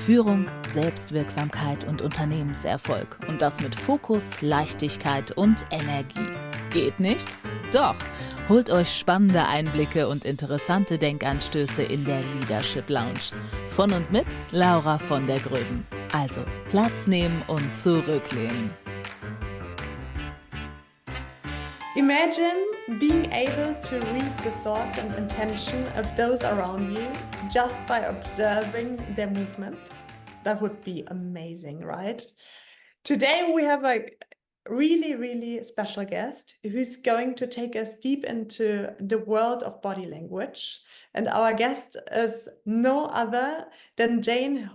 Führung, Selbstwirksamkeit und Unternehmenserfolg. Und das mit Fokus, Leichtigkeit und Energie. Geht nicht? Doch! Holt euch spannende Einblicke und interessante Denkanstöße in der Leadership Lounge. Von und mit Laura von der Groeben. Also Platz nehmen und zurücklehnen. Imagine being able to read the thoughts and intention of those around you just by observing their movements. That would be amazing, right? Today we have a really special guest who's going to take us deep into the world of body language. And our guest is no other than Jan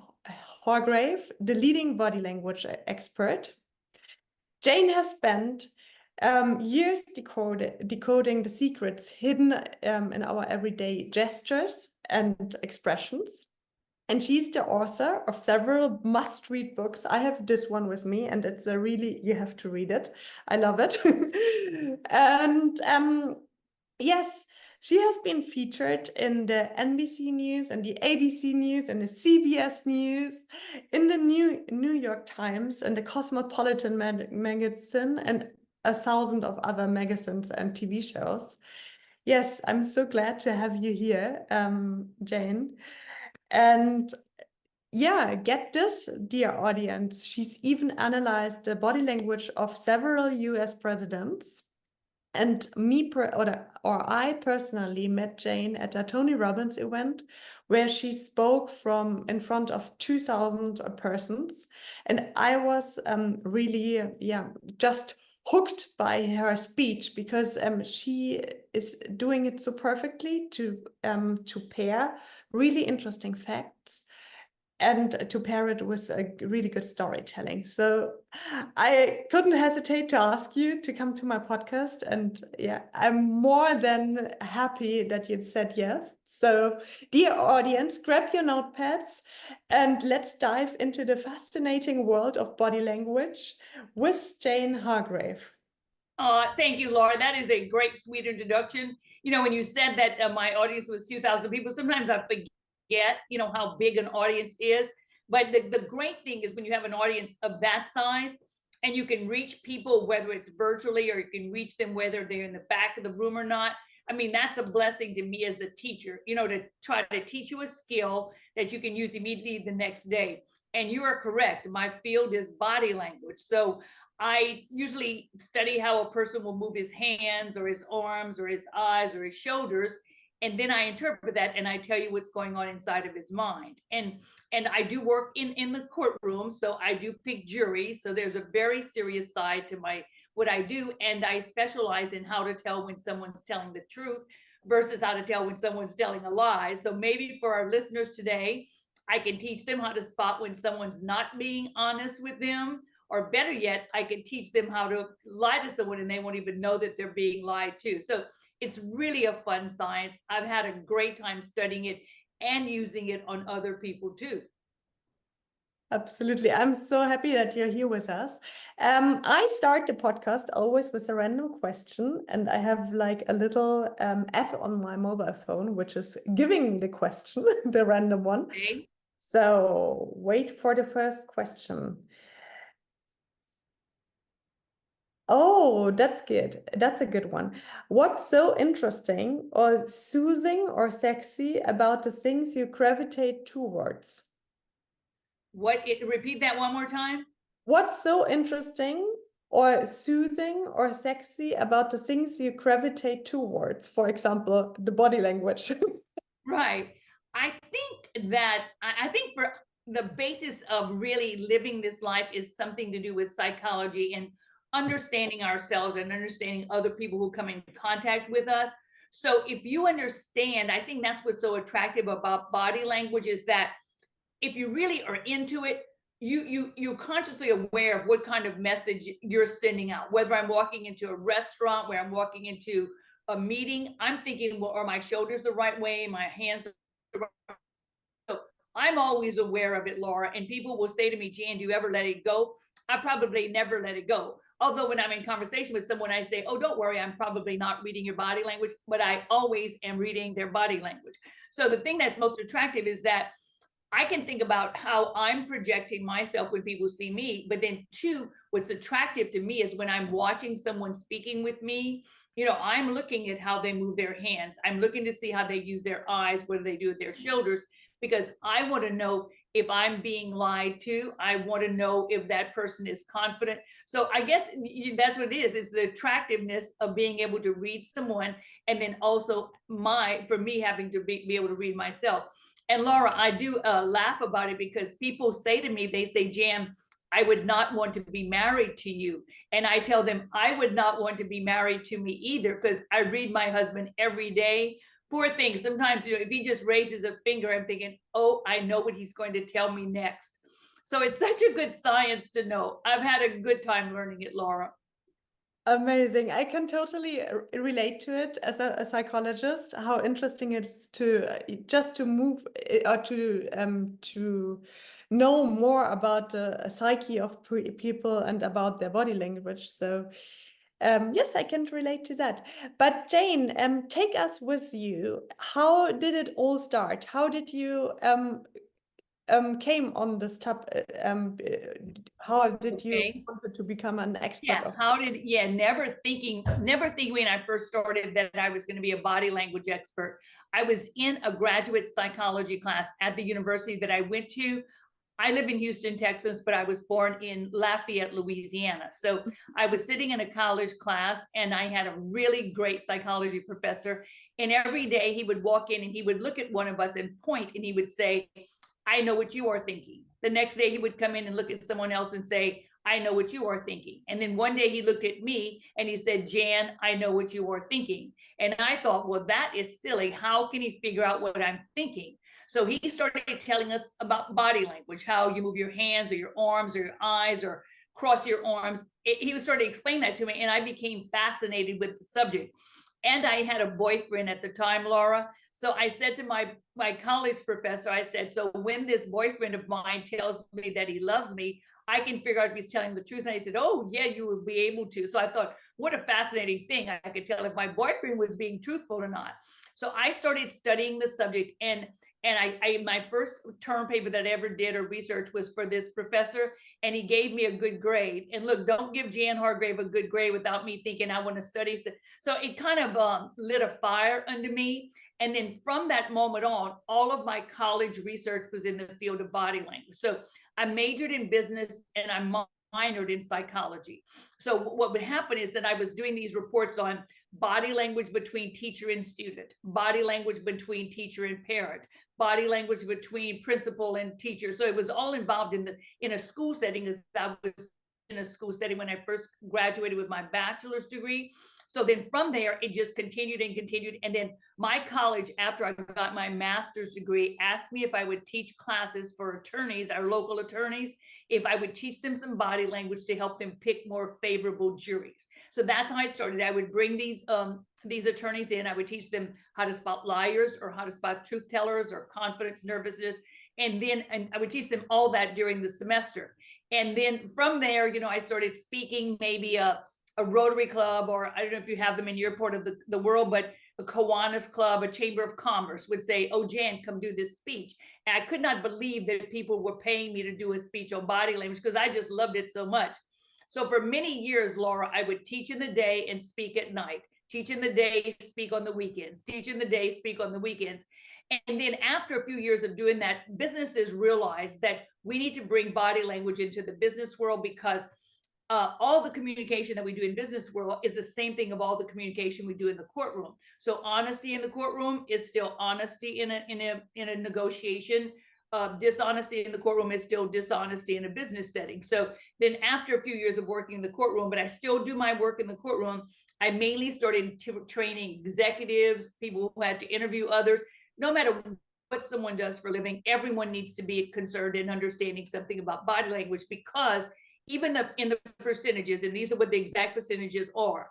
Hargrave, the leading body language expert. Jane has spent years decoding the secrets hidden in our everyday gestures and expressions. And she's the author of several must-read books. I have this one with me, and it's a really, you have to read it. I love it. And yes, she has been featured in the NBC News and the ABC News and the CBS News, in the New York Times and the Cosmopolitan magazine, and 1,000 of other magazines and TV shows. Yes, I'm so glad to have you here, Jane. And yeah, get this, dear audience. She's even analyzed the body language of several US presidents. And I personally met Jane at a Tony Robbins event where she spoke in front of 2,000 persons. And I was really, just hooked by her speech because she is doing it so perfectly to pair really interesting facts and to pair it with a really good storytelling. So I couldn't hesitate to ask you to come to my podcast. And yeah, I'm more than happy that you said yes. So dear audience, grab your notepads and let's dive into the fascinating world of body language with Jane Hargrave. Thank you, Laura. That is a great, sweet introduction. You know, when you said that my audience was 2,000 people, sometimes I forget how big an audience is. But the great thing is when you have an audience of that size and you can reach people, whether it's virtually or you can reach them whether they're in the back of the room or not. I mean, that's a blessing to me as a teacher, to try to teach you a skill that you can use immediately the next day. And you are correct. My field is body language. So I usually study how a person will move his hands or his arms or his eyes or his shoulders. And then I interpret that and I tell you what's going on inside of his mind. And I do work in the courtroom, so I do pick juries. So there's a very serious side to what I do. And I specialize in how to tell when someone's telling the truth versus how to tell when someone's telling a lie. So maybe for our listeners today, I can teach them how to spot when someone's not being honest with them. Or better yet, I can teach them how to lie to someone and they won't even know that they're being lied to. So it's really a fun science. I've had a great time studying it and using it on other people too. Absolutely. I'm so happy that you're here with us. I start the podcast always with a random question, and I have like a little app on my mobile phone, which is giving me the question, the random one. Okay. So wait for the first question. Oh, that's good. That's a good one. What's so interesting or soothing or sexy about the things you gravitate towards? Repeat that one more time. What's so interesting or soothing or sexy about the things you gravitate towards? For example, the body language. Right. I think for the basis of really living this life is something to do with psychology and understanding ourselves and understanding other people who come in contact with us. So if you understand, I think that's what's so attractive about body language is that if you really are into it, you're consciously aware of what kind of message you're sending out. Whether I'm walking into a restaurant, where I'm walking into a meeting, I'm thinking, well, are my shoulders the right way? My hands the right way? So I'm always aware of it, Laura. And people will say to me, Jan, do you ever let it go? I probably never let it go. Although when I'm in conversation with someone, I say, oh, don't worry, I'm probably not reading your body language, but I always am reading their body language. So the thing that's most attractive is that I can think about how I'm projecting myself when people see me. But then, two, what's attractive to me is when I'm watching someone speaking with me, I'm looking at how they move their hands. I'm looking to see how they use their eyes, what do they do with their shoulders, because I want to know if I'm being lied to. I want to know if that person is confident. So I guess that's what it is. It's the attractiveness of being able to read someone, and then also for me having to be able to read myself. And Laura, I do laugh about it because people say to me, they say, Jan, I would not want to be married to you. And I tell them, I would not want to be married to me either, because I read my husband every day. Poor thing. Sometimes, if he just raises a finger, I'm thinking, oh, I know what he's going to tell me next. So it's such a good science to know. I've had a good time learning it, Laura. Amazing. I can totally relate to it as a psychologist, how interesting it is to just to move or to know more about the psyche of people and about their body language. So yes, I can relate to that. But Jane, take us with you. How did it all start? How did you came on this topic? How did you Okay. want to become an expert Yeah, of? never thinking when I first started that I was going to be a body language expert. I was in a graduate psychology class at the university that I went to. I live in Houston, Texas, but I was born in Lafayette, Louisiana. So I was sitting in a college class, and I had a really great psychology professor. And every day he would walk in and he would look at one of us and point, and he would say, I know what you are thinking. The next day he would come in and look at someone else and say, I know what you are thinking. And then one day he looked at me and he said, Jan, I know what you are thinking. And I thought, well, that is silly. How can he figure out what I'm thinking? So he started telling us about body language, how you move your hands or your arms or your eyes or cross your arms. He started to explain that to me, and I became fascinated with the subject. And I had a boyfriend at the time, Laura. So I said to my college professor, I said, so when this boyfriend of mine tells me that he loves me, I can figure out if he's telling the truth. And I said, oh, yeah, you would be able to. So I thought, what a fascinating thing. I could tell if my boyfriend was being truthful or not. So I started studying the subject, and I my first term paper that I ever did or research was for this professor, and he gave me a good grade. And look, don't give Jan Hargrave a good grade without me thinking I want to study. So it kind of lit a fire under me. And then from that moment on, all of my college research was in the field of body language. So I majored in business and I minored in psychology. So what would happen is that I was doing these reports on body language between teacher and student, body language between teacher and parent, body language between principal and teacher. So it was all involved in a school setting, as I was in a school setting when I first graduated with my bachelor's degree. So then from there, it just continued and continued. And then my college, after I got my master's degree, asked me if I would teach classes for attorneys, our local attorneys, if I would teach them some body language to help them pick more favorable juries. So that's how I started. I would bring these attorneys in. I would teach them how to spot liars or how to spot truth tellers or confidence, nervousness. And I would teach them all that during the semester. And then from there, I started speaking, maybe a Rotary Club, or I don't know if you have them in your part of the world, but a Kiwanis Club, a Chamber of Commerce would say, oh, Jan, come do this speech. And I could not believe that people were paying me to do a speech on body language because I just loved it so much. So for many years, Laura, I would teach in the day and speak at night, teach in the day, speak on the weekends, teach in the day, speak on the weekends. And then after a few years of doing that, businesses realized that we need to bring body language into the business world, because all the communication that we do in business world is the same thing of all the communication we do in the courtroom. So honesty in the courtroom is still honesty in a negotiation. Dishonesty in the courtroom is still dishonesty in a business setting. So then after a few years of working in the courtroom, but I still do my work in the courtroom, I mainly started training executives, people who had to interview others. No matter what someone does for a living, everyone needs to be concerned in understanding something about body language, because even in the percentages, and these are what the exact percentages are,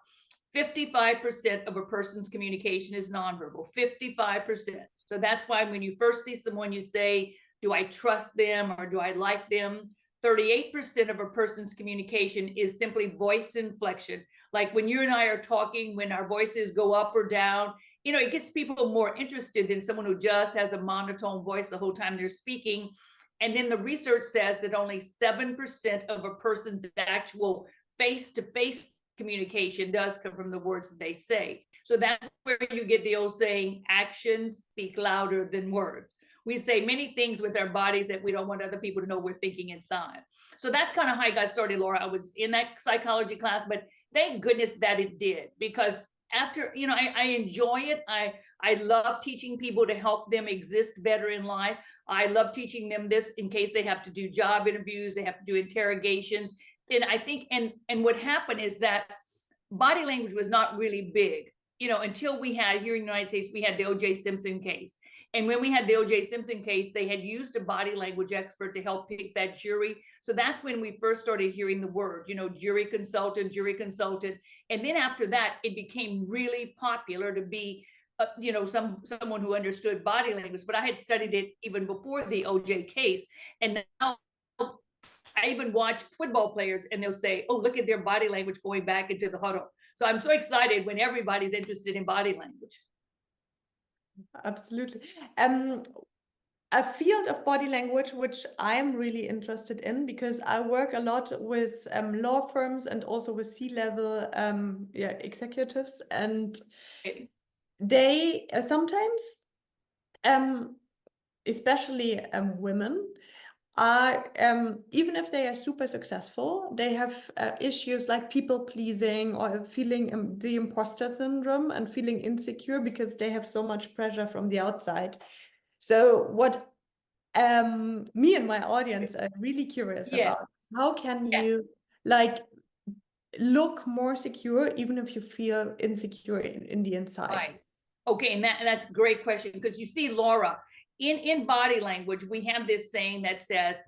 55% of a person's communication is nonverbal, 55%. So that's why when you first see someone, you say, do I trust them or do I like them? 38% of a person's communication is simply voice inflection. Like when you and I are talking, when our voices go up or down, you know, it gets people more interested than someone who just has a monotone voice the whole time they're speaking. And then the research says that only 7% of a person's actual face-to-face communication does come from the words that they say. So that's where you get the old saying, actions speak louder than words. We say many things with our bodies that we don't want other people to know we're thinking inside. So that's kind of how I got started, Laura. I was in that psychology class, but thank goodness that it did, because after, you know, I enjoy it. I love teaching people to help them exist better in life. I love teaching them this in case they have to do job interviews, they have to do interrogations. And I think, and what happened is that body language was not really big, you know, until we had here in the United States, we had the O.J. Simpson case. And when we had the O.J. Simpson case, they had used a body language expert to help pick that jury. So that's when we first started hearing the word, you know, jury consultant. And then after that, it became really popular to be, you know, someone who understood body language. But I had studied it even before the O.J. case. And now I even watch football players and they'll say, oh, look at their body language going back into the huddle. So I'm so excited when everybody's interested in body language. Absolutely. A field of body language which I'm really interested in, because I work a lot with law firms and also with C-level executives, and they sometimes, especially women, are even if they are super successful, they have issues like people pleasing or feeling the imposter syndrome and feeling insecure because they have so much pressure from the outside. So what me and my audience are really curious about is how can you like look more secure even if you feel insecure in the inside? Right. Okay, and that's a great question, because you see, Laura, in body language, we have this saying that says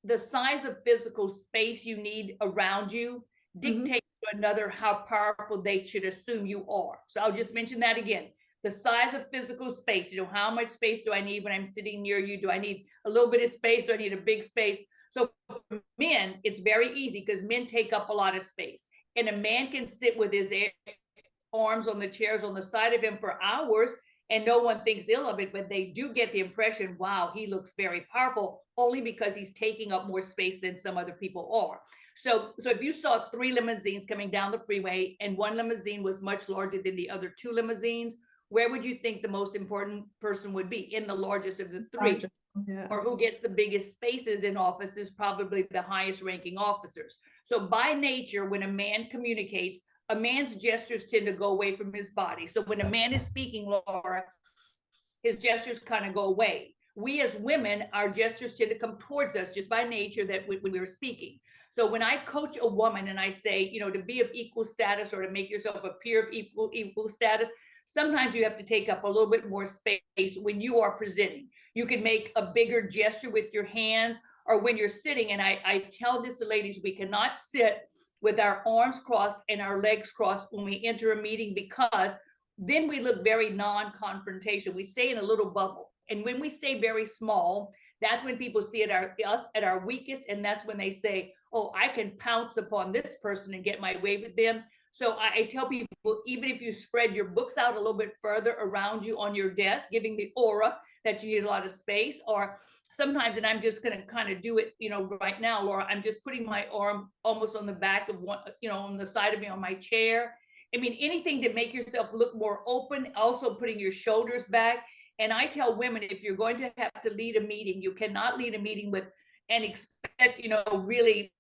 the size of physical space you need around you dictates to another how powerful they should assume you are. So I'll just mention that again. The size of physical space, you know, how much space do I need when I'm sitting near you? Do I need a little bit of space? Do I need a big space? So for men, it's very easy because men take up a lot of space. And a man can sit with his arms on the chairs on the side of him for hours and no one thinks ill of it, but they do get the impression, wow, he looks very powerful, only because he's taking up more space than some other people are. So if you saw 3 limousines coming down the freeway and one limousine was much larger than the other 2 limousines, where would you think the most important person would be? In the largest of the 3. Yeah. Or who gets the biggest spaces in office is probably the highest ranking officers. So by nature, when a man communicates, a man's gestures tend to go away from his body. So when a man is speaking, Laura, his gestures kind of go away. We as women, our gestures tend to come towards us just by nature, that when we were speaking. So when I coach a woman and I say, you know, to be of equal status or to make yourself a peer of equal status, sometimes you have to take up a little bit more space when you are presenting. You can make a bigger gesture with your hands, or when you're sitting. And I tell this to ladies, we cannot sit with our arms crossed and our legs crossed when we enter a meeting, because then we look very non-confrontational. We stay in a little bubble. And when we stay very small, that's when people see us at our weakest. And that's when they say, oh, I can pounce upon this person and get my way with them. So I tell people, even if you spread your books out a little bit further around you on your desk, giving the aura that you need a lot of space, or sometimes, and I'm just going to kind of do it, you know, right now, Laura, I'm just putting my arm almost on the back of one, you know, on the side of me on my chair. I mean, anything to make yourself look more open, also putting your shoulders back. And I tell women, if you're going to have to lead a meeting, you cannot lead a meeting with and expect, you know, really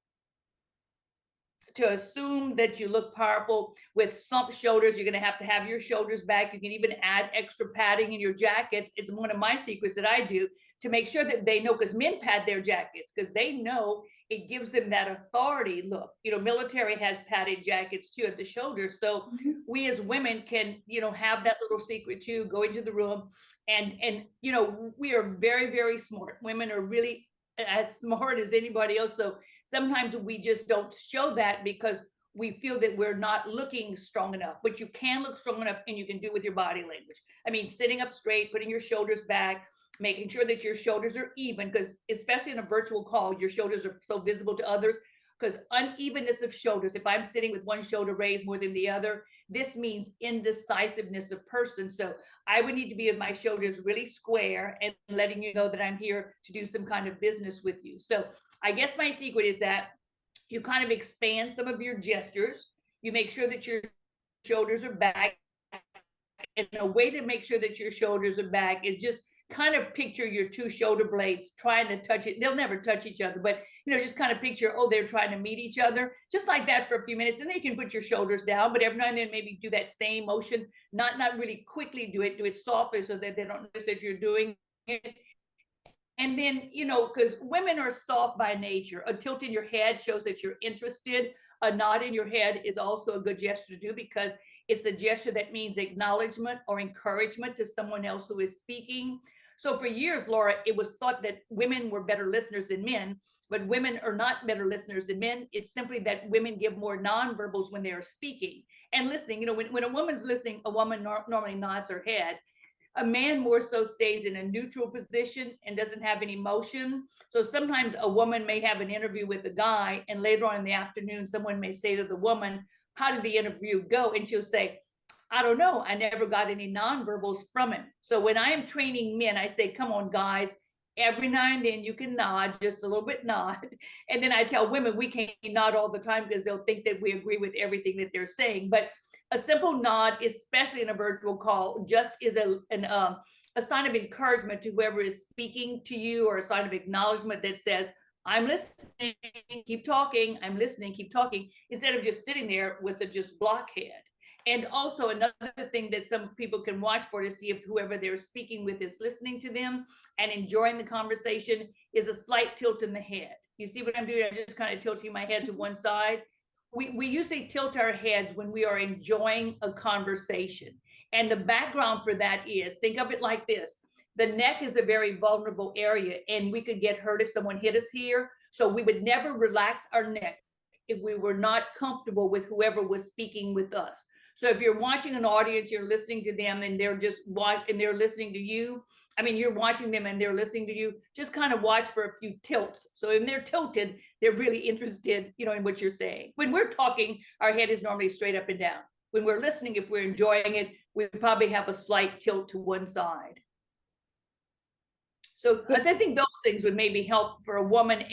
to assume that you look powerful with slumped shoulders. You're going to have your shoulders back. You can even add extra padding in your jackets. It's one of my secrets that I do to make sure that they know, because men pad their jackets because they know it gives them that authority look. You know, military has padded jackets too at the shoulders. So we as women can, you know, have that little secret too, go into the room and, you know, we are very, very smart. Women are really as smart as anybody else. So sometimes we just don't show that because we feel that we're not looking strong enough, but you can look strong enough, and you can do it with your body language. I mean, sitting up straight, putting your shoulders back, making sure that your shoulders are even, because especially in a virtual call, your shoulders are so visible to others. because unevenness of shoulders, if I'm sitting with one shoulder raised more than the other, this means indecisiveness of person. So I would need to be with my shoulders really square and letting you know that I'm here to do some kind of business with you. So I guess my secret is that you kind of expand some of your gestures. You make sure that your shoulders are back. And a way to make sure that your shoulders are back is just kind of picture your two shoulder blades trying to touch it. They'll never touch each other, but just kind of picture, oh, they're trying to meet each other, just like that for a few minutes. And then you can put your shoulders down, but every now and then maybe do that same motion, not really quickly do it softly so that they don't notice that you're doing it. And then, because women are soft by nature, a tilt in your head shows that you're interested. A nod in your head is also a good gesture to do because it's a gesture that means acknowledgement or encouragement to someone else who is speaking. So for years, Laura, it was thought that women were better listeners than men, but women are not better listeners than men. It's simply that women give more nonverbals when they are speaking and listening. When a woman's listening, a woman normally nods her head. A man more so stays in a neutral position and doesn't have any motion. So sometimes a woman may have an interview with a guy, and later on in the afternoon, someone may say to the woman, how did the interview go? And she'll say, I don't know. I never got any nonverbals from him. So when I am training men, I say, come on, guys, every now and then you can nod, just a little bit nod. And then I tell women we can't nod all the time because they'll think that we agree with everything that they're saying. But a simple nod, especially in a virtual call, just is a sign of encouragement to whoever is speaking to you, or a sign of acknowledgement that says, I'm listening, keep talking, I'm listening, keep talking, instead of just sitting there with a just blockhead. And also another thing that some people can watch for to see if whoever they're speaking with is listening to them and enjoying the conversation is a slight tilt in the head. You see what I'm doing? I'm just kind of tilting my head to one side. We usually tilt our heads when we are enjoying a conversation. And the background for that is, think of it like this. The neck is a very vulnerable area, and we could get hurt if someone hit us here. So we would never relax our neck if we were not comfortable with whoever was speaking with us. So if you're watching an audience, you're listening to them and they're listening to you. I mean, you're watching them and they're listening to you. Just kind of watch for a few tilts. So when they're tilted, they're really interested, in what you're saying. When we're talking, our head is normally straight up and down. When we're listening, if we're enjoying it, we probably have a slight tilt to one side. So I think those things would maybe help for a woman.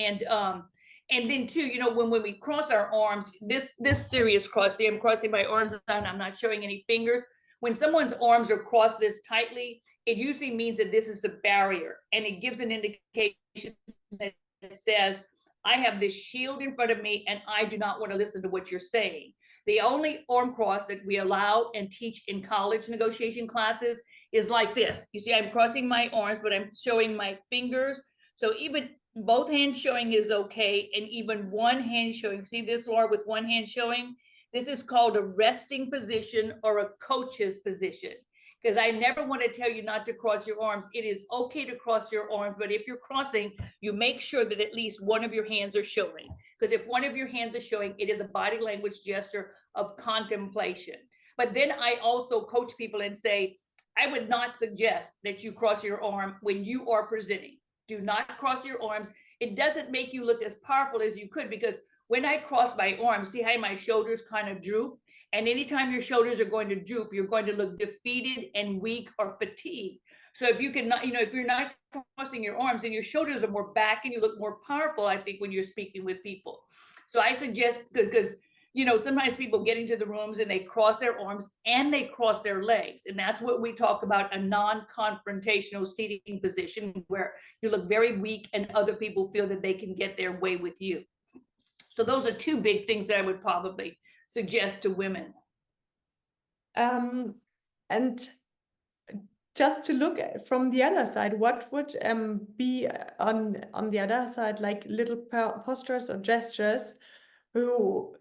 And then too, when we cross our arms, this serious cross, see, I'm crossing my arms down, I'm not showing any fingers. When someone's arms are crossed this tightly, it usually means that this is a barrier, and it gives an indication that says, I have this shield in front of me and I do not want to listen to what you're saying. The only arm cross that we allow and teach in college negotiation classes is like this. You see, I'm crossing my arms, but I'm showing my fingers. So even both hands showing is okay, and even one hand showing. See this, Laura, with one hand showing? This is called a resting position or a coach's position. Because I never want to tell you not to cross your arms. It is okay to cross your arms, but if you're crossing, you make sure that at least one of your hands are showing. Because if one of your hands is showing, it is a body language gesture of contemplation. But then I also coach people and say, I would not suggest that you cross your arm when you are presenting. Do not cross your arms. It doesn't make you look as powerful as you could, because when I cross my arms, see how my shoulders kind of droop? And anytime your shoulders are going to droop, you're going to look defeated and weak or fatigued. So if you cannot, if you're not crossing your arms and your shoulders are more back and you look more powerful, I think, when you're speaking with people. So I suggest, because sometimes people get into the rooms and they cross their arms and they cross their legs. And that's what we talk about, a non-confrontational seating position, where you look very weak and other people feel that they can get their way with you. So those are two big things that I would probably suggest to women. And just to look at from the other side, what would be on the other side, like little postures or gestures who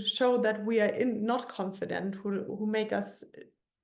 show that we are not confident, who make us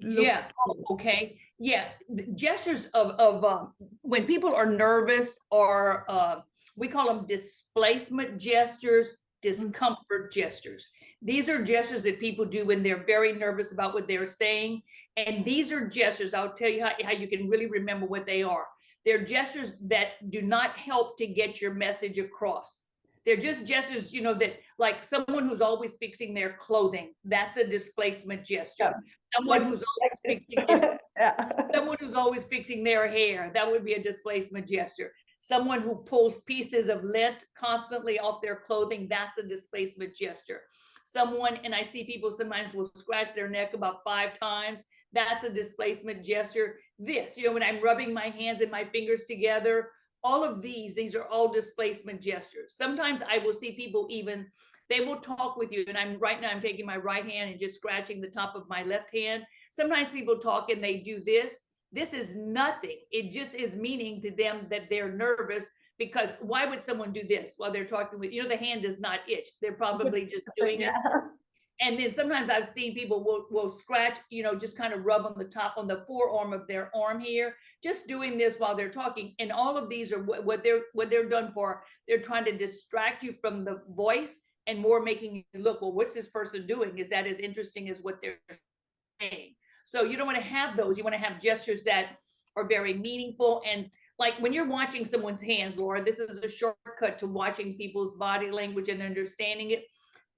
look. Yeah. Okay. Yeah. The gestures of when people are nervous, or we call them displacement gestures, discomfort gestures. These are gestures that people do when they're very nervous about what they're saying. And these are gestures, I'll tell you how you can really remember what they are. They're gestures that do not help to get your message across. They're just gestures, you know, that like someone who's always fixing their clothing, that's a displacement gesture. Yeah. Someone Like- who's like always this. fixing their Yeah. someone who's always fixing their hair, that would be a displacement gesture. Someone who pulls pieces of lint constantly off their clothing, that's a displacement gesture. Someone, and I see people sometimes will scratch their neck about 5 times, that's a displacement gesture. This, you know, when I'm rubbing my hands and my fingers together, all of these are all displacement gestures. Sometimes I will see people even, they will talk with you, and I'm taking my right hand and just scratching the top of my left hand. Sometimes people talk and they do this. This is nothing. It just is meaning to them that they're nervous, because why would someone do this while they're talking with, you know, the hand does not itch. They're probably just doing it. And then sometimes I've seen people will scratch, you know, just kind of rub on the top, on the forearm of their arm here, just doing this while they're talking. And all of these are what they're done for. They're trying to distract you from the voice and more making you look, well, what's this person doing? Is that as interesting as what they're saying? So you don't want to have those. You want to have gestures that are very meaningful. And like when you're watching someone's hands, Laura, this is a shortcut to watching people's body language and understanding it.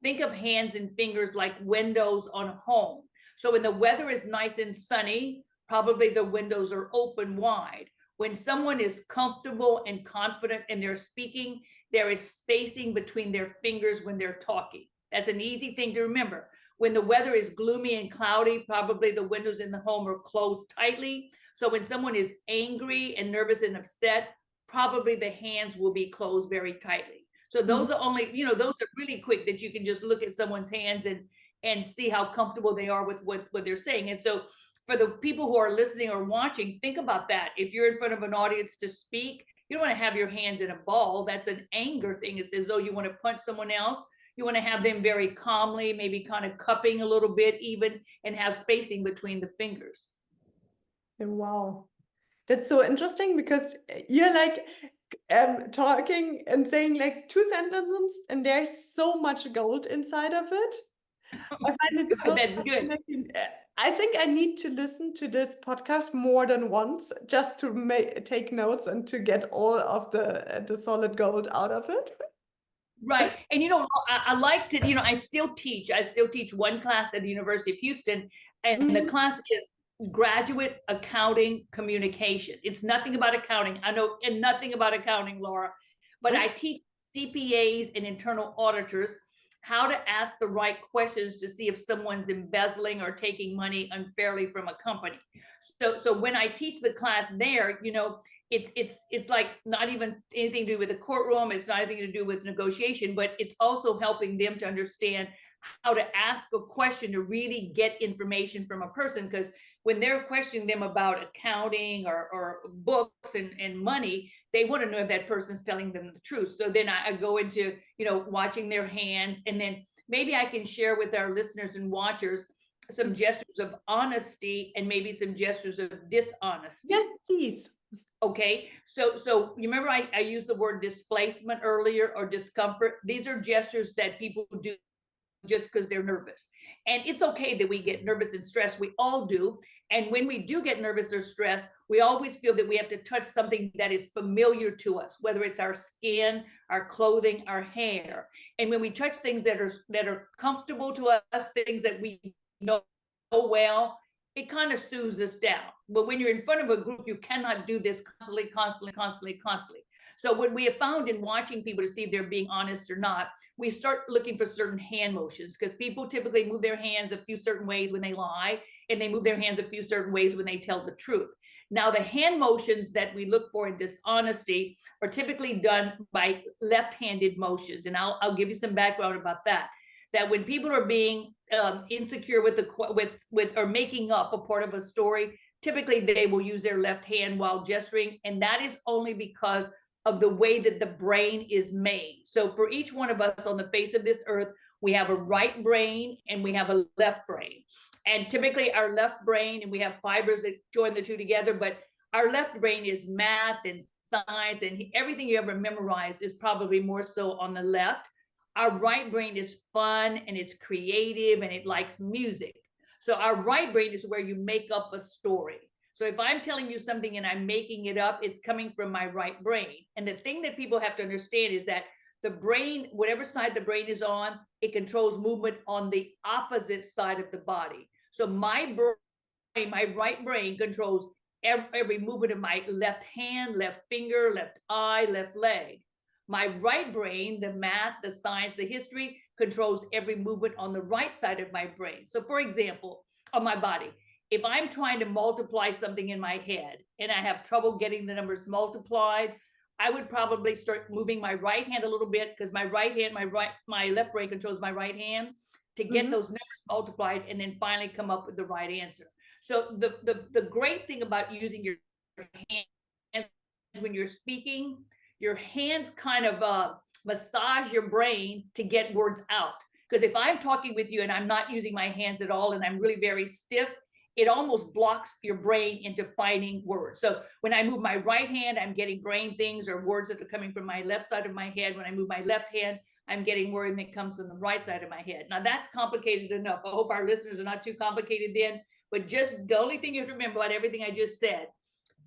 Think of hands and fingers like windows on a home. So when the weather is nice and sunny, probably the windows are open wide. When someone is comfortable and confident and they're speaking, there is spacing between their fingers when they're talking. That's an easy thing to remember. When the weather is gloomy and cloudy, probably the windows in the home are closed tightly. So when someone is angry and nervous and upset, probably the hands will be closed very tightly. So those are only, you know, those are really quick that you can just look at someone's hands and see how comfortable they are with what they're saying. And so for the people who are listening or watching, think about that. If you're in front of an audience to speak, you don't want to have your hands in a ball. That's an anger thing. It's as though you want to punch someone else. You want to have them very calmly, maybe kind of cupping a little bit even, and have spacing between the fingers. Wow. That's so interesting, because you're like talking and saying like 2 sentences and there's so much gold inside of it. I find it so That's good. I think I need to listen to this podcast more than once just to take notes and to get all of the solid gold out of it. Right. And, you know, I like to, you know, I still teach one class at the University of Houston, and the class is graduate accounting communication. It's nothing about accounting. I know and nothing about accounting, Laura, but I teach CPAs and internal auditors how to ask the right questions to see if someone's embezzling or taking money unfairly from a company. So when I teach the class there, you know, it's like not even anything to do with the courtroom. It's not anything to do with negotiation, but it's also helping them to understand how to ask a question to really get information from a person. Because when they're questioning them about accounting or books and money, they want to know if that person's telling them the truth. So then I go into, you know, watching their hands, and then maybe I can share with our listeners and watchers some gestures of honesty and maybe some gestures of dishonesty. Yeah, please. Okay, so you remember I used the word displacement earlier, or discomfort. These are gestures that people do just because they're nervous. And it's okay that we get nervous and stressed. We all do. And when we do get nervous or stressed, we always feel that we have to touch something that is familiar to us, whether it's our skin, our clothing, our hair. And when we touch things that are comfortable to us, things that we know well, it kind of soothes us down. But when you're in front of a group, you cannot do this constantly. So what we have found in watching people to see if they're being honest or not, we start looking for certain hand motions, because people typically move their hands a few certain ways when they lie, and they move their hands a few certain ways when they tell the truth. Now, the hand motions that we look for in dishonesty are typically done by left-handed motions. And I'll give you some background about that. That when people are being insecure with or making up a part of a story, typically they will use their left hand while gesturing. And that is only because of the way that the brain is made. So for each one of us on the face of this earth, we have a right brain and we have a left brain. And typically our left brain, and we have fibers that join the two together, but our left brain is math and science, and everything you ever memorized is probably more so on the left. Our right brain is fun and it's creative and it likes music. So our right brain is where you make up a story. So if I'm telling you something and I'm making it up, it's coming from my right brain. And the thing that people have to understand is that the brain, whatever side the brain is on, it controls movement on the opposite side of the body. So my brain, my right brain controls every movement of my left hand, left finger, left eye, left leg. My right brain, the math, the science, the history, controls every movement on the right side of my brain. So for example, on my body, if I'm trying to multiply something in my head and I have trouble getting the numbers multiplied, I would probably start moving my right hand a little bit, because my right hand, my left brain controls my right hand, to get those numbers multiplied and then finally come up with the right answer. So the great thing about using your hands when you're speaking, your hands kind of massage your brain to get words out. Because if I'm talking with you and I'm not using my hands at all and I'm really very stiff, it almost blocks your brain into finding words. So when I move my right hand, I'm getting brain things or words that are coming from my left side of my head. When I move my left hand, I'm getting word that comes from the right side of my head. Now that's complicated enough. I hope our listeners are not too complicated then, but just the only thing you have to remember about everything I just said,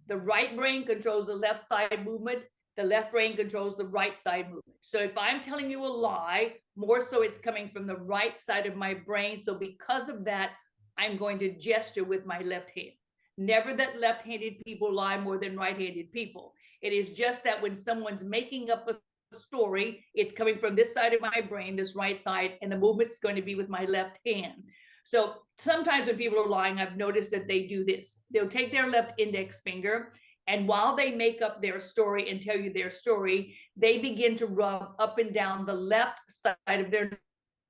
the right brain controls the left side movement, the left brain controls the right side movement. So if I'm telling you a lie, more so it's coming from the right side of my brain. So because of that, I'm going to gesture with my left hand. Never that left-handed people lie more than right-handed people. It is just that when someone's making up a story, it's coming from this side of my brain, this right side, and the movement's going to be with my left hand. So sometimes when people are lying, I've noticed that they do this. They'll take their left index finger, and while they make up their story and tell you their story, they begin to rub up and down the left side of their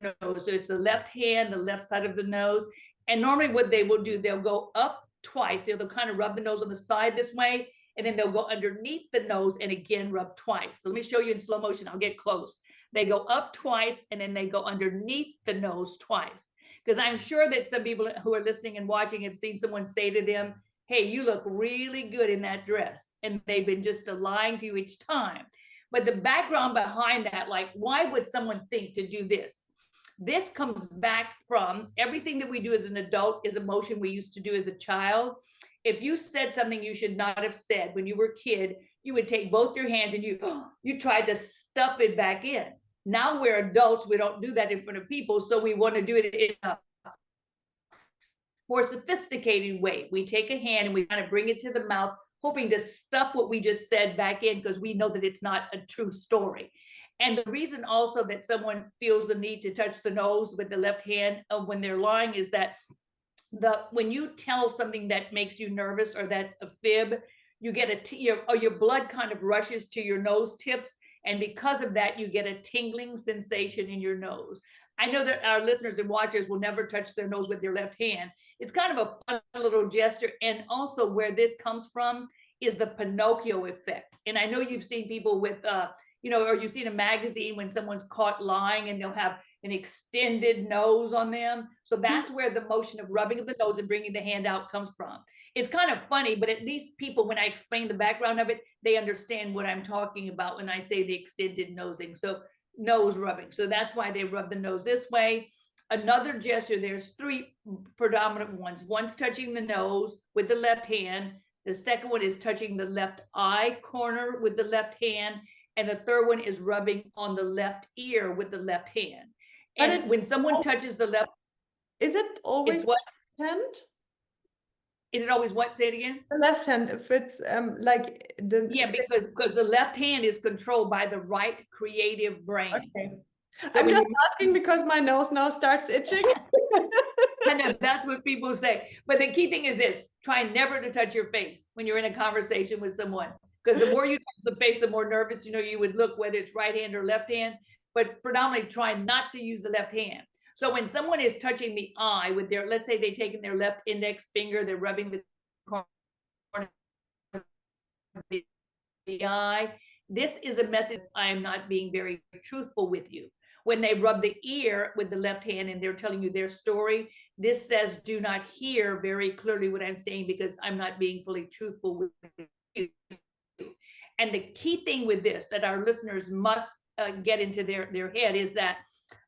nose. So it's the left hand, the left side of the nose. And normally what they will do, they'll go up twice. They'll kind of rub the nose on the side this way, and then they'll go underneath the nose and again rub twice. So let me show you in slow motion. I'll get close. They go up twice, and then they go underneath the nose twice. Because I'm sure that some people who are listening and watching have seen someone say to them, hey, you look really good in that dress. And they've been just lying to you each time. But the background behind that, like, why would someone think to do this? This comes back from everything that we do as an adult is a motion we used to do as a child. If you said something you should not have said when you were a kid, you would take both your hands and you tried to stuff it back in. Now we're adults, we don't do that in front of people, so we want to do it in a more sophisticated way. We take a hand and we kind of bring it to the mouth, hoping to stuff what we just said back in, because we know that it's not a true story. And the reason also that someone feels the need to touch the nose with the left hand when they're lying is that when you tell something that makes you nervous or that's a fib, you get your blood kind of rushes to your nose tips. And because of that, you get a tingling sensation in your nose. I know that our listeners and watchers will never touch their nose with their left hand. It's kind of a fun little gesture. And also where this comes from is the Pinocchio effect. And I know you've seen people with, or you've seen a magazine when someone's caught lying and they'll have an extended nose on them. So that's where the motion of rubbing of the nose and bringing the hand out comes from. It's kind of funny, but at least people, when I explain the background of it, they understand what I'm talking about when I say the extended nosing. So nose rubbing. So that's why they rub the nose this way. Another gesture, there's three predominant ones. One's touching the nose with the left hand. The second one is touching the left eye corner with the left hand. And the third one is rubbing on the left ear with the left hand. And when someone touches the left, is it always what hand? Is it always what? Say it again. The left hand, if it's like the because the left hand is controlled by the right creative brain. Okay. So I'm just asking because my nose now starts itching. I know that's what people say. But the key thing is this: try never to touch your face when you're in a conversation with someone. Because the more you touch the face, the more nervous you would look, whether it's right hand or left hand. But predominantly try not to use the left hand. So when someone is touching the eye with their, let's say they've taken their left index finger, they're rubbing the corner of the eye. This is a message: I am not being very truthful with you. When they rub the ear with the left hand and they're telling you their story, this says, do not hear very clearly what I'm saying because I'm not being fully truthful with you. And the key thing with this that our listeners must get into their head is that,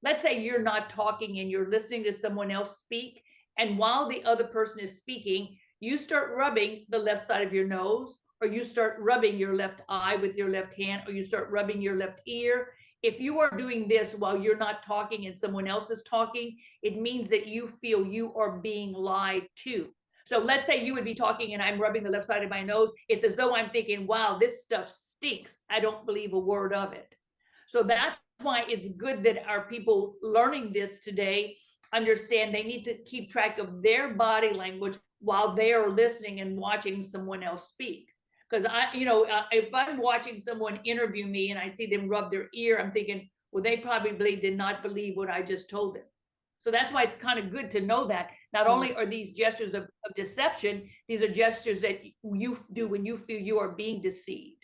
let's say you're not talking and you're listening to someone else speak. And while the other person is speaking, you start rubbing the left side of your nose, or you start rubbing your left eye with your left hand, or you start rubbing your left ear. if you are doing this while you're not talking and someone else is talking, it means that you feel you are being lied to. So let's say you would be talking and I'm rubbing the left side of my nose. It's as though I'm thinking, wow, this stuff stinks. I don't believe a word of it. So that's why it's good that our people learning this today understand they need to keep track of their body language while they are listening and watching someone else speak. Because if I'm watching someone interview me and I see them rub their ear, I'm thinking, well, they probably did not believe what I just told them. So that's why it's kind of good to know that not only are these gestures of deception, these are gestures that you do when you feel you are being deceived.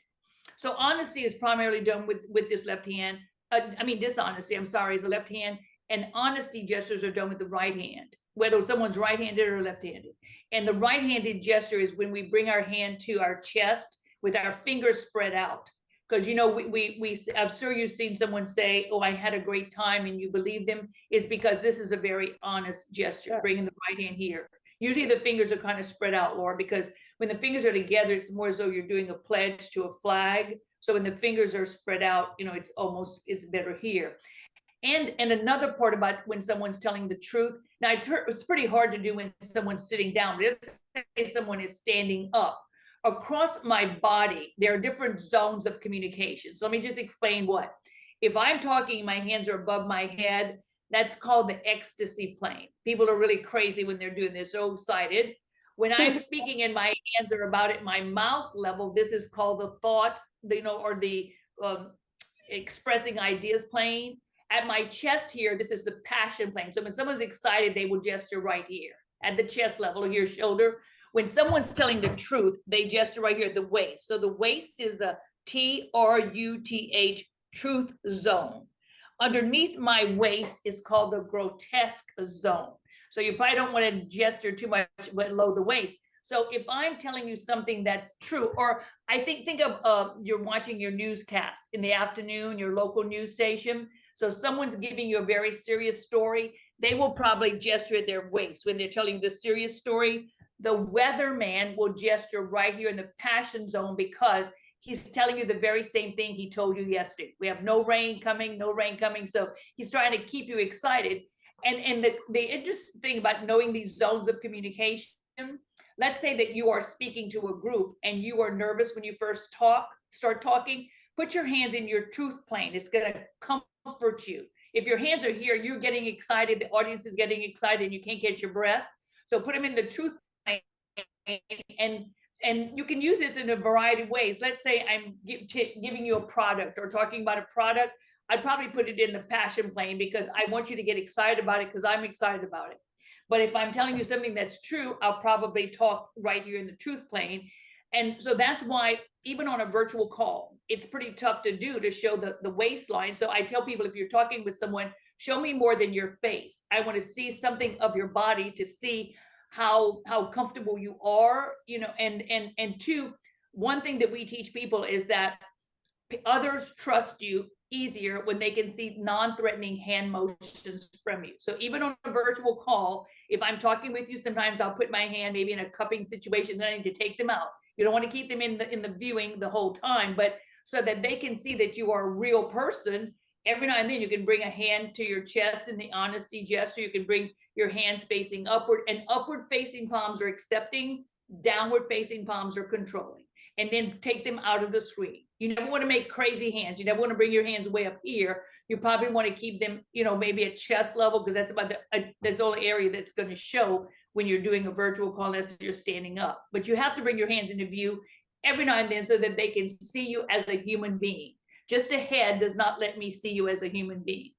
So honesty is primarily done with this left hand. Dishonesty, I'm sorry, is the left hand. And honesty gestures are done with the right hand, whether someone's right-handed or left-handed. And the right-handed gesture is when we bring our hand to our chest with our fingers spread out. Because, I'm sure you've seen someone say, oh, I had a great time, and you believe them. It's because this is a very honest gesture, bringing the right hand here. Usually the fingers are kind of spread out, Laura, because when the fingers are together, it's more as though you're doing a pledge to a flag. So when the fingers are spread out, it's better here. And another part about when someone's telling the truth. Now it's pretty hard to do when someone's sitting down. Let's say someone is standing up. Across my body, there are different zones of communication. So let me just explain what. If I'm talking, my hands are above my head. That's called the ecstasy plane. People are really crazy when they're doing this, so excited. When I'm speaking and my hands are about at my mouth level, this is called the thought, or the expressing ideas plane. At my chest here, this is the passion plane. So when someone's excited, they will gesture right here at the chest level or your shoulder. When someone's telling the truth, they gesture right here at the waist. So the waist is the TRUTH, truth zone. Underneath my waist is called the grotesque zone. So you probably don't want to gesture too much below the waist. So if I'm telling you something that's true, or I think of you're watching your newscast in the afternoon, your local news station. So someone's giving you a very serious story. They will probably gesture at their waist when they're telling the serious story. The weatherman will gesture right here in the passion zone because he's telling you the very same thing he told you yesterday. We have no rain coming, no rain coming. So he's trying to keep you excited. And the interesting thing about knowing these zones of communication, let's say that you are speaking to a group and you are nervous when you first start talking, put your hands in your truth plane. It's going to comfort you. If your hands are here, you're getting excited, the audience is getting excited, and you can't catch your breath. So put them in the truth plane, and you can use this in a variety of ways. Let's say I'm giving you a product or talking about a product. I'd probably put it in the passion plane because I want you to get excited about it because I'm excited about it. But if I'm telling you something that's true, I'll probably talk right here in the truth plane. And so that's why even on a virtual call, it's pretty tough to do to show the waistline. So I tell people, if you're talking with someone, show me more than your face. I want to see something of your body to see how comfortable you are, and two, one thing that we teach people is that others trust you easier when they can see non-threatening hand motions from you. So even on a virtual call, if I'm talking with you, sometimes I'll put my hand maybe in a cupping situation, then I need to take them out. You don't want to keep them in the viewing the whole time, but so that they can see that you are a real person. Every now and then you can bring a hand to your chest in the honesty gesture. You can bring your hands facing upward, and upward facing palms are accepting, downward facing palms are controlling, and then take them out of the screen. You never want to make crazy hands. You never want to bring your hands way up here. You probably want to keep them, maybe at chest level, because that's about that's the only area that's going to show when you're doing a virtual call unless you're standing up. But you have to bring your hands into view every now and then so that they can see you as a human being. Just a head does not let me see you as a human being.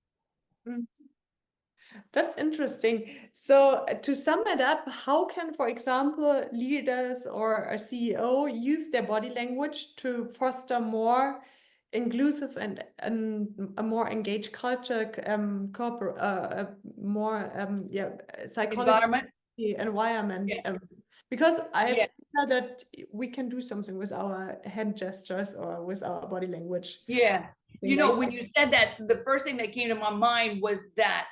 That's interesting. So to sum it up, how can, for example, leaders or a CEO use their body language to foster more inclusive and a more engaged culture, more psychology environment? Yeah. Because I feel that we can do something with our hand gestures or with our body language. Yeah. When you said that, the first thing that came to my mind was that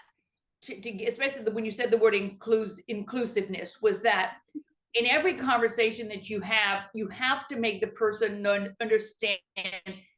especially when you said the word inclusiveness, was that in every conversation that you have to make the person understand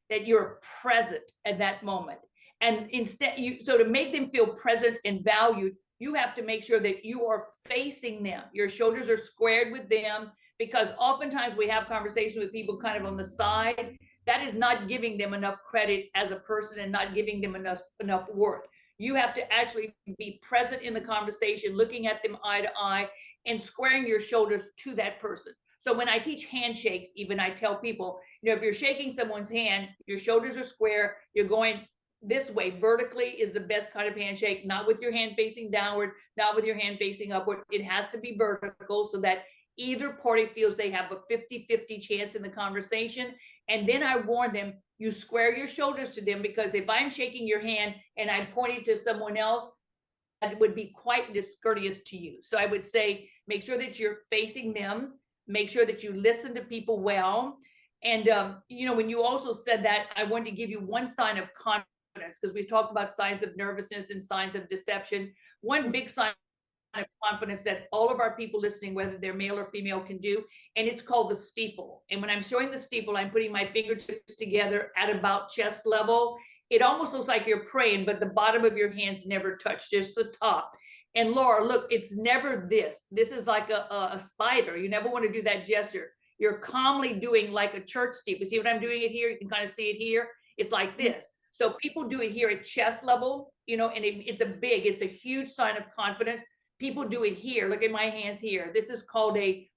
that you're present at that moment. And instead, so to make them feel present and valued, you have to make sure that you are facing them. Your shoulders are squared with them, because oftentimes we have conversations with people kind of on the side. That is not giving them enough credit as a person and not giving them enough worth. You have to actually be present in the conversation, looking at them eye to eye and squaring your shoulders to that person. So when I teach handshakes, even I tell people, if you're shaking someone's hand, your shoulders are square, you're going this way vertically is the best kind of handshake, not with your hand facing downward, not with your hand facing upward. It has to be vertical so that either party feels they have a 50-50 chance in the conversation. And then I warn them, you square your shoulders to them, because if I'm shaking your hand and I'm pointing to someone else, that would be quite discourteous to you. So I would say, make sure that you're facing them, make sure that you listen to people well. And, when you also said that, I wanted to give you one sign of confidence, because we talked about signs of nervousness and signs of deception. One big sign of confidence that all of our people listening, whether they're male or female, can do, and it's called the steeple. And when I'm showing the steeple, I'm putting my fingertips together at about chest level. It almost looks like you're praying, but the bottom of your hands never touch, just the top. And Laura, look, it's never this. This is like a spider. You never want to do that gesture. You're calmly doing like a church steeple. See what I'm doing it here? You can kind of see it here. It's like this. So people do it here at chest level, and it's a huge sign of confidence. People do it here. Look at my hands here. This is called a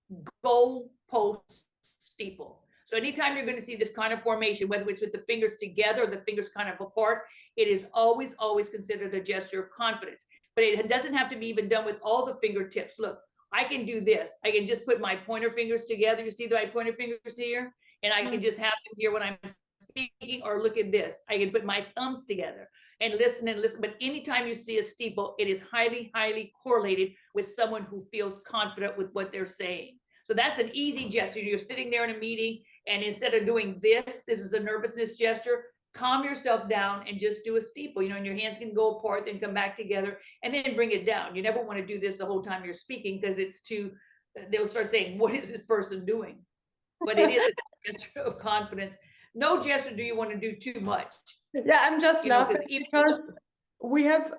goal post steeple. So anytime you're going to see this kind of formation, whether it's with the fingers together or the fingers kind of apart, it is always, always considered a gesture of confidence. But it doesn't have to be even done with all the fingertips. Look, I can do this. I can just put my pointer fingers together. You see my pointer fingers here? And I can just have them here when I'm speaking, or look at this. I can put my thumbs together and listen. But anytime you see a steeple, it is highly, highly correlated with someone who feels confident with what they're saying. So that's an easy gesture. You're sitting there in a meeting, and instead of doing this is a nervousness gesture. Calm yourself down and just do a steeple, and your hands can go apart, then come back together, and then bring it down. You never want to do this the whole time you're speaking, because they'll start saying, what is this person doing? But it is a gesture of confidence. No gesture do you want to do too much. Yeah, I'm just laughing because we have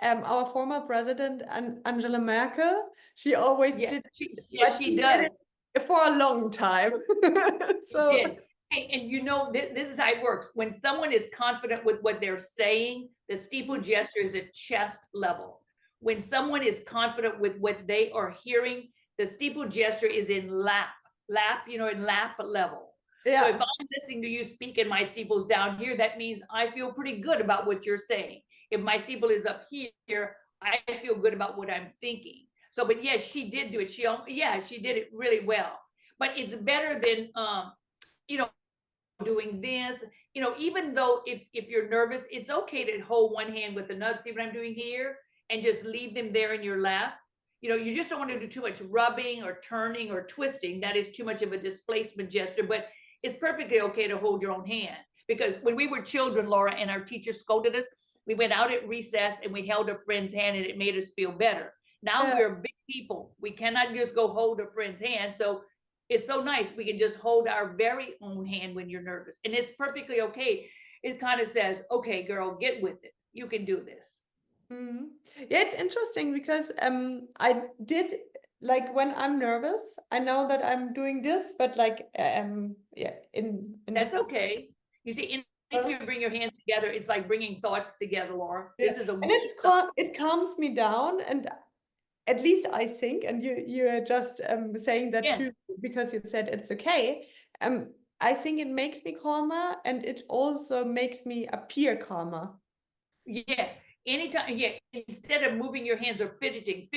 our former president, Angela Merkel. She always did. She does for a long time. So. And this is how it works. When someone is confident with what they're saying, the steeple gesture is at chest level. When someone is confident with what they are hearing, the steeple gesture is in lap level. Yeah. So if I'm listening to you speak and my steeple's down here, that means I feel pretty good about what you're saying. If my steeple is up here, I feel good about what I'm thinking. So, but yes, she did do it. She did it really well. But it's better than, doing this, even though if you're nervous, it's okay to hold one hand with another. See what I'm doing here? And just leave them there in your lap. You just don't want to do too much rubbing or turning or twisting. That is too much of a displacement gesture, but it's perfectly okay to hold your own hand. Because when we were children, Laura, and our teacher scolded us, we went out at recess and we held a friend's hand, and it made us feel better. Now we're big people. We cannot just go hold a friend's hand. So it's so nice. We can just hold our very own hand when you're nervous. And it's perfectly okay. It kind of says, okay, girl, get with it. You can do this. Mm-hmm. Yeah, it's interesting because I did, when I'm nervous, I know that I'm doing this, but that's okay. You see, anytime you bring your hands together, it's like bringing thoughts together, Laura. This is it calms me down, and at least I think, and you are just saying that too, because you said it's okay. I think it makes me calmer, and it also makes me appear calmer. Yeah. Anytime, instead of moving your hands or fidgeting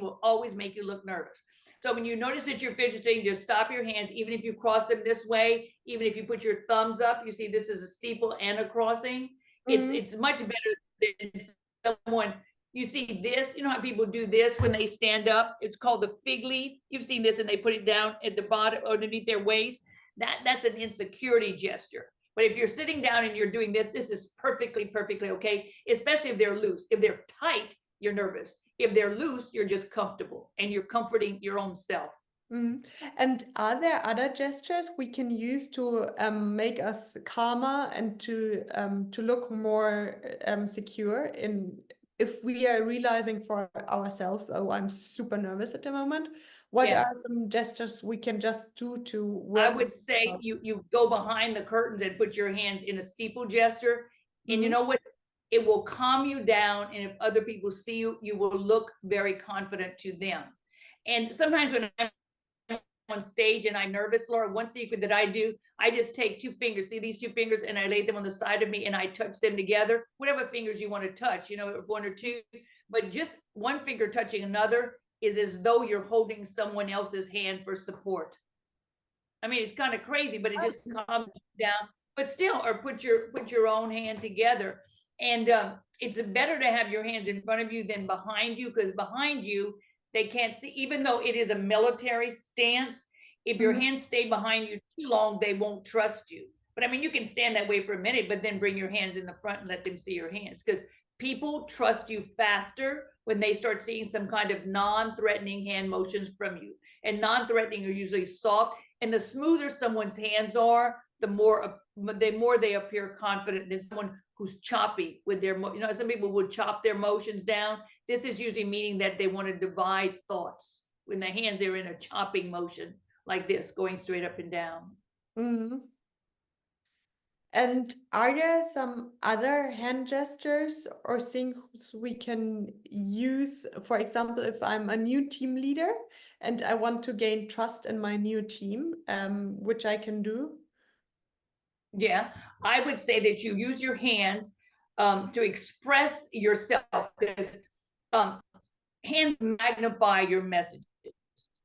will always make you look nervous. So when you notice that you're fidgeting, just stop your hands, even if you cross them this way, even if you put your thumbs up. You see, this is a steeple and a crossing. It's much better than someone. You see this, how people do this when they stand up. It's called the fig leaf. You've seen this, and they put it down at the bottom underneath their waist. That's an insecurity gesture. But if you're sitting down and you're doing this is perfectly, perfectly okay, especially if they're loose. If they're tight, you're nervous. If they're loose, you're just comfortable, and you're comforting your own self. Mm. And are there other gestures we can use to make us calmer and to look more secure in if we are realizing for ourselves, oh, I'm super nervous at the moment. What Yeah. are some gestures we can just do to I work? would say you go behind the curtains and put your hands in a steeple gesture. And you Mhm. know what? It will calm you down. And if other people see you, you will look very confident to them. And sometimes when I'm on stage and I'm nervous, Laura, one secret that I do, I just take two fingers, see these two fingers, and I lay them on the side of me and I touch them together, whatever fingers you want to touch, you know, one or two, but just one finger touching another is as though you're holding someone else's hand for support. I mean, it's kind of crazy, but it just calms you down. But still, or put your own hand together. And it's better to have your hands in front of you than behind you, because behind you, they can't see, even though it is a military stance. If your Mhm. hands stay behind you too long, they won't trust you. But I mean, you can stand that way for a minute, but then bring your hands in the front and let them see your hands, because people trust you faster when they start seeing some kind of non-threatening hand motions from you. And non-threatening are usually soft, and the smoother someone's hands are, the more they appear confident than someone who's choppy with their, you know, some people would chop their motions down. This is usually meaning that they want to divide thoughts. When the hands are in a chopping motion like this, going straight up and down. Mhm. And are there some other hand gestures or things we can use? For example, if I'm a new team leader and I want to gain trust in my new team, which I can do. Yeah, I would say that you use your hands to express yourself, because hands magnify your message.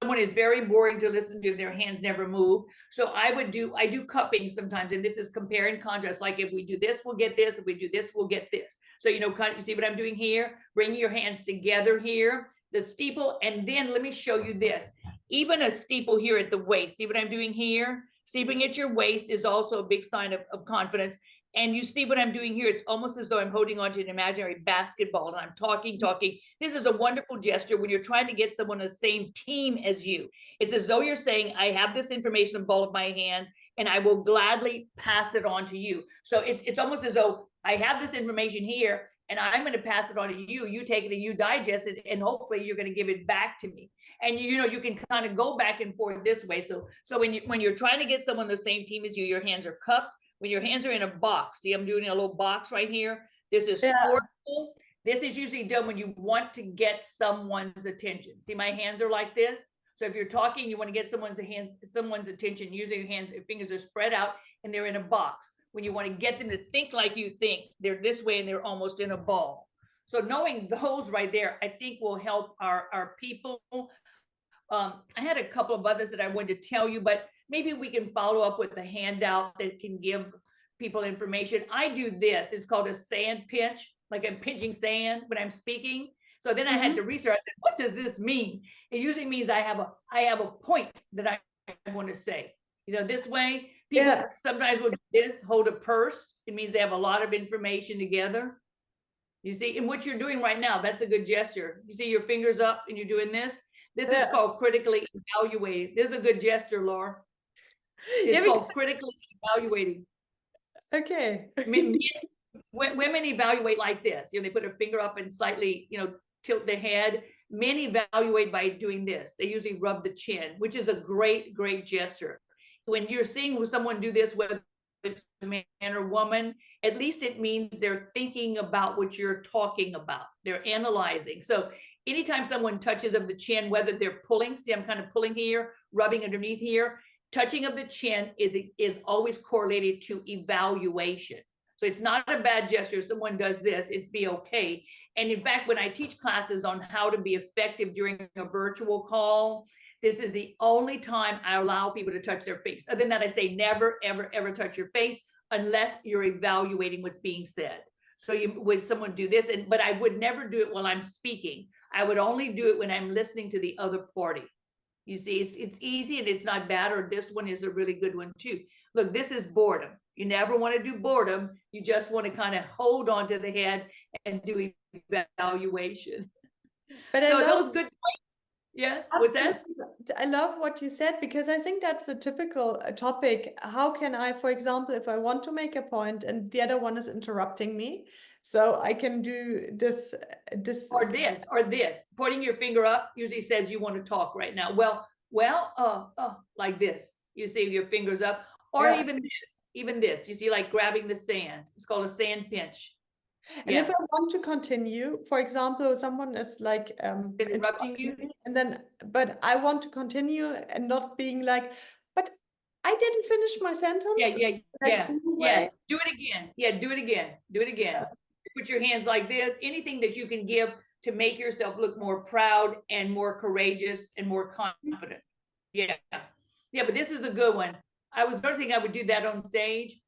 Someone is very boring to listen to, their hands never move. So I do cupping sometimes, and this is compare and contrast. Like if we do this, we'll get this. If we do this, we'll get this. So, you know, you see what I'm doing here? Bring your hands together here, the steeple, and then let me show you this. Even a steeple here at the waist. See what I'm doing here? Steepling at your waist is also a big sign of confidence. And you see what I'm doing here? It's almost as though I'm holding onto an imaginary basketball and I'm talking. This is a wonderful gesture when you're trying to get someone on the same team as you. It's as though you're saying, I have this information in the ball of my hands and I will gladly pass it on to you. So it's almost as though I have this information here and I'm going to pass it on to you. You take it and you digest it, and hopefully you're going to give it back to me. And you know, you can kind of go back and forth this way. So when you're trying to get someone the same team as you, your hands are cupped. When your hands are in a box, see, I'm doing a little box right here. This is forceful. This is usually done when you want to get someone's attention. See, my hands are like this. So if you're talking, you want to get someone's attention, usually your fingers are spread out and they're in a box. When you want to get them to think like you think, they're this way and they're almost in a ball. So knowing those right there, I think will help our people. I had a couple of others that I wanted to tell you, but maybe we can follow up with a handout that can give people information. I do this. It's called a sand pinch, like I'm pinching sand when I'm speaking. So then I had to research. I said, what does this mean? It usually means I have a point that I want to say. You know, this way, people sometimes will do this, hold a purse. It means they have a lot of information together. You see, and what you're doing right now, that's a good gesture. You see your fingers up and you're doing this. This is called critically evaluating. This is a good gesture, Laura. It's called critically evaluating. Okay. Women evaluate like this. You know, they put a finger up and slightly, you know, tilt the head. Men evaluate by doing this. They usually rub the chin, which is a great, great gesture. When you're seeing someone do this, whether it's a man or woman, at least it means they're thinking about what you're talking about. They're analyzing. So anytime someone touches of the chin, whether they're pulling, see, I'm kind of pulling here, rubbing underneath here, touching of the chin is always correlated to evaluation. So it's not a bad gesture. If someone does this, it'd be okay. And in fact, when I teach classes on how to be effective during a virtual call, this is the only time I allow people to touch their face. Other than that, I say never, ever, ever touch your face unless you're evaluating what's being said. So would someone do this, but I would never do it while I'm speaking. I would only do it when I'm listening to the other party. You see, it's easy and it's not bad, or this one is a really good one too. Look, this is boredom. You never want to do boredom. You just want to kind of hold on to the head and do evaluation. But so those good points. Yes, what's that? Absolutely. I love what you said because I think that's a typical topic. How can I, for example, if I want to make a point and the other one is interrupting me, so I can do this, Or this, pointing your finger up usually says you want to talk right now. Like this. You see your fingers up, or yeah. even this. You see, like grabbing the sand. It's called a sand pinch. And if Yeah, I want to continue, for example, someone is like interrupting you. me, and then, but I want to continue and not being like, but I didn't finish my Yeah, sentence. yeah, In a yeah, cool yeah. way. Do it again. Yeah, do it again. Do it again. Put your hands like this. Anything that you can give to make yourself look more proud and more courageous and more confident. Yeah. Yeah, but this is a good one. I was noticing I would do that on stage.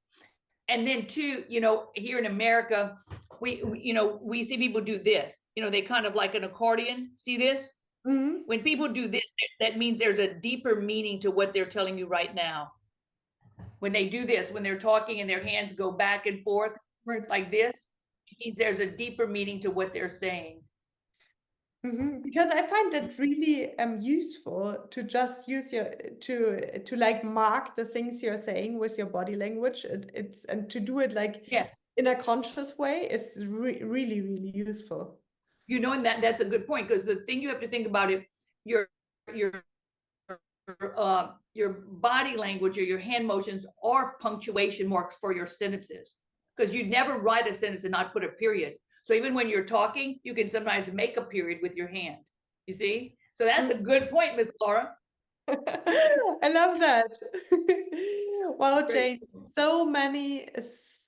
And then too, here in America, we see people do this. They kind of like an accordion. See this? Mhm. When people do this, that means there's a deeper meaning to what they're telling you right now. When they do this, when they're talking and their hands go back and forth Right. like this, it means there's a deeper meaning to what they're saying. Because I find it really useful to just use your to like mark the things you're saying with your body language. It's and to do it like Yeah. in a conscious way is really useful. And that's a good point, because the thing you have to think about it, your your body language or your hand motions are punctuation marks for your sentences, because you'd never write a sentence and not put a period. So even when you're talking, you can sometimes make a period with your hand. You see? So that's a good point, Miss Laura. I love that. Wow, Jane, so many,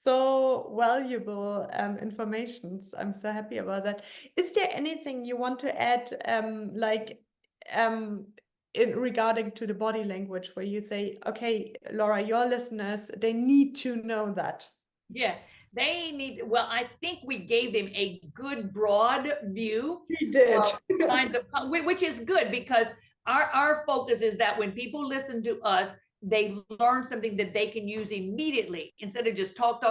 so valuable informations. I'm so happy about that. Is there anything you want to add, in regarding to the body language, where you say, okay, Laura, your listeners, they need to know that? Yeah, they need. Well, I think we gave them a good broad view We did. of kinds of, which is good, because our focus is that when people listen to us, they learn something that they can use immediately instead of just talk.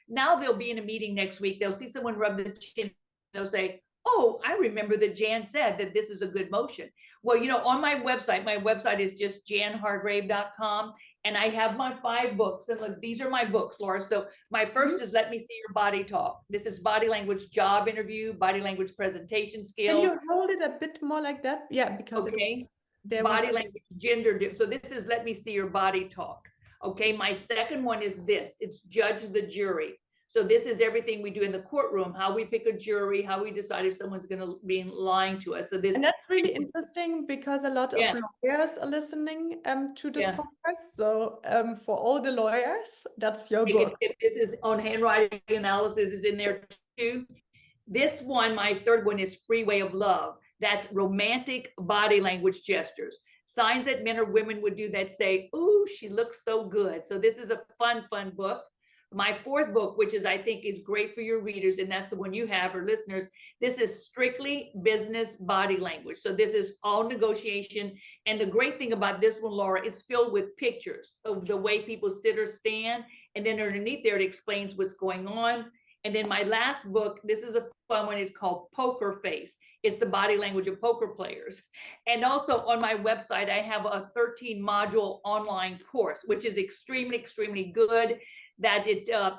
Now they'll be in a meeting next week. They'll see someone rub the chin. They'll say, "Oh, I remember that Jan said that this is a good motion." Well, on my website is just janhargrave.com. And I have my 5 books. And look, these are my books, Laura. So my first is Let Me See Your Body Talk. This is body language job interview, body language presentation Can skills. you hold it a bit more like that? Yeah, because Okay. there was Body language, gender. So this is Let Me See Your Body Talk. Okay. My second one is this. It's Judge the Jury. So this is everything we do in the courtroom, how we pick a jury, how we decide if someone's going to be lying to us. So this, and that's really interesting because a lot of Yeah. lawyers are listening to this Yeah. podcast. So for all the lawyers, that's your book. This is on handwriting analysis, is in there too. This one, my third one, is Free Way of Love. That's romantic body language gestures, signs that men or women would do that say, "Ooh, she looks so good." So this is a fun book. My fourth book, which is I think is great for your readers, and that's the one you have, or listeners, this is Strictly Business Body Language. So this is all negotiation. And the great thing about this one, Laura, it's filled with pictures of the way people sit or stand. And then underneath there, it explains what's going on. And then my last book, this is a fun one, it's called Poker Face. It's the body language of poker players. And also on my website, I have a 13 module online course, which is extremely good. That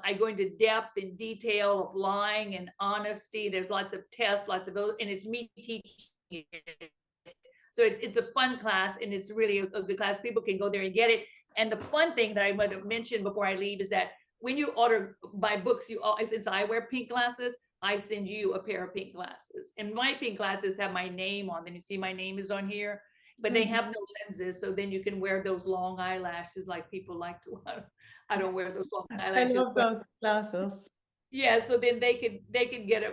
I go into depth and detail of lying and honesty. There's lots of tests, lots of those, and it's me teaching it. So it's a fun class, and it's really a good class. People can go there and get it. And the fun thing that I want to mention before I leave is that when you order my books, since I wear pink glasses, I send you a pair of pink glasses. And my pink glasses have my name on them. You see my name is on here, but they have no lenses. So then you can wear those long eyelashes like people like to. I don't wear those long eyelashes. I love those glasses. Yeah, so then they could get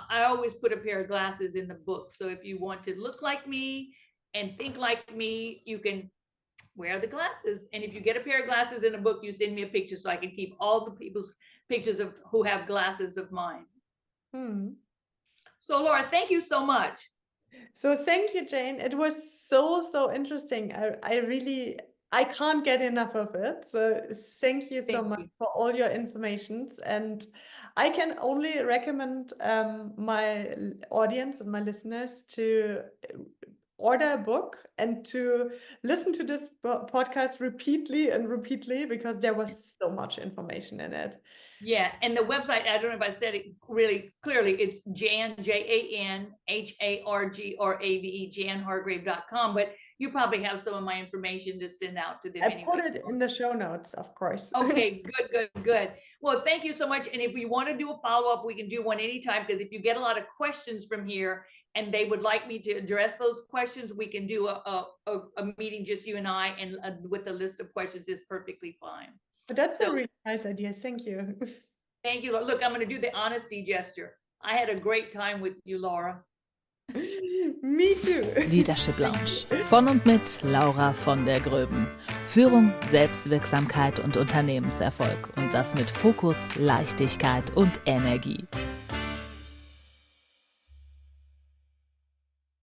I always put a pair of glasses in the book. So if you want to look like me and think like me, you can wear the glasses. And if you get a pair of glasses in a book, you send me a picture so I can keep all the people's pictures of who have glasses of mine. So Laura, thank you so much. So thank you, Jane. It was so interesting. I can't get enough of it. So thank you so much for all your informations. And I can only recommend my audience and my listeners to order a book and to listen to this podcast repeatedly and repeatedly because there was so much information in it. Yeah, and the website, I don't know if I said it really clearly, it's Jan, JanHargrave, janhargrave.com, but you probably have some of my information to send out to them I anyway. put it in the show notes, of course. Okay, good. Well, thank you so much. And if we want to do a follow-up, we can do one anytime, because if you get a lot of questions from here and they would like me to address those questions, we can do a meeting, just you and I, and with a list of questions is perfectly fine. But that's a really nice idea. Thank you. Thank you. Look, I'm going to do the honesty gesture. I had a great time with you, Laura. Me too. Leadership Lounge. Von und mit Laura von der Groeben. Führung, Selbstwirksamkeit und Unternehmenserfolg. Und das mit Fokus, Leichtigkeit und Energie.